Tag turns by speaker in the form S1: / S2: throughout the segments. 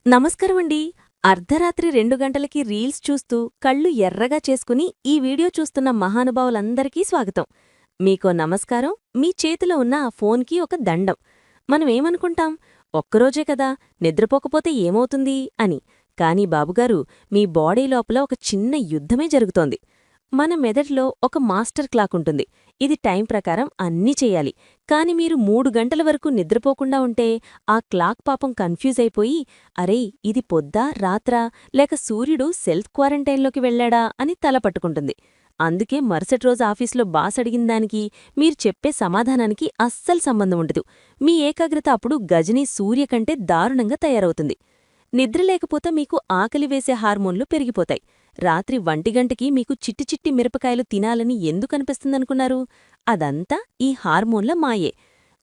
S1: నమస్కారమండి. అర్ధరాత్రి 2 గంటలకి రీల్స్ చూస్తూ కళ్ళు ఎర్రగా చేసుకుని ఈ వీడియో చూస్తున్న మహానుభావులందరికీ స్వాగతం. మీకో నమస్కారం, మీ చేతిలో ఉన్న ఆ ఫోన్కి ఒక దండం. మనమేమనుకుంటాం, ఒక్కరోజే కదా, నిద్రపోకపోతే ఏమవుతుంది అని. కానీ బాబుగారు, మీ బాడీ లోపల ఒక చిన్న యుద్ధమే జరుగుతోంది. మన మెదడులో ఒక మాస్టర్ క్లాక్ ఉంటుంది. ఇది టైం ప్రకారం అన్నీ చెయ్యాలి. కాని మీరు 3 గంటల వరకు నిద్రపోకుండా ఉంటే ఆ క్లాక్ పాపం కన్ఫ్యూజ్ అయిపోయి, అరే ఇది పొద్దా రాత్రా లేక సూర్యుడు సెల్ఫ్ క్వారంటైన్లోకి వెళ్ళాడా అని తల పట్టుకుంటుంది. అందుకే మరుసటి రోజు ఆఫీసులో బాస్ అడిగిందానికి మీరు చెప్పే సమాధానానికి అస్సలు సంబంధం ఉండదు. మీ ఏకాగ్రత అప్పుడు గజనీ సూర్య కంటే దారుణంగా తయారవుతుంది. నిద్ర లేకపోతే మీకు ఆకలి వేసే హార్మోన్లు పెరిగిపోతాయి. రాత్రి 1 గంటకి మీకు చిట్టి చిట్టి మిరపకాయలు తినాలని ఎందుకనిపిస్తుందనుకున్నారు? అదంతా ఈ హార్మోన్ల మాయే.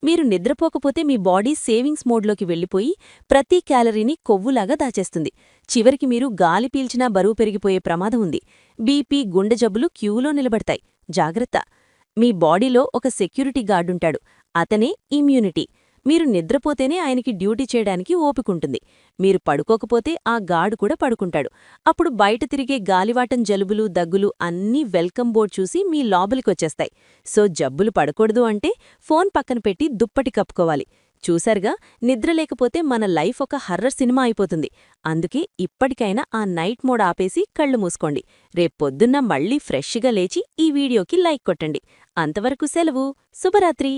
S1: మీరు నిద్రపోకపోతే మీ బాడీ సేవింగ్స్ మోడ్లోకి వెళ్ళిపోయి ప్రతి క్యాలరీని కొవ్వులాగా దాచేస్తుంది. చివరికి మీరు గాలి పీల్చినా బరువు పెరిగిపోయే ప్రమాదం ఉంది. బీపీ, గుండె జబ్బులు క్యూలో నిలబడతాయి. జాగ్రత్త! మీ బాడీలో ఒక సెక్యూరిటీ గార్డుంటాడు. అతనే ఇమ్యూనిటీ. మీరు నిద్రపోతేనే ఆయనకి డ్యూటీ చేయడానికి ఓపికుంటుంది. మీరు పడుకోకపోతే ఆ గార్డు కూడా పడుకుంటాడు. అప్పుడు బయట తిరిగే గాలివాటం జలుబులు, దగ్గులు అన్నీ వెల్కమ్ బోర్డ్ చూసి మీ లోపలికొచ్చేస్తాయి. సో జబ్బులు పడకూడదు అంటే ఫోన్ పక్కన పెట్టి దుప్పటి కప్పుకోవాలి. చూశారుగా, నిద్ర లేకపోతే మన లైఫ్ ఒక హర్రర్ సినిమా అయిపోతుంది. అందుకే ఇప్పటికైనా ఆ నైట్ మోడ్ ఆపేసి కళ్ళు మూసుకోండి. రేప్పొద్దున్న మళ్ళీ ఫ్రెష్గా లేచి ఈ వీడియోకి లైక్ కొట్టండి. అంతవరకు సెలవు. శుభరాత్రి.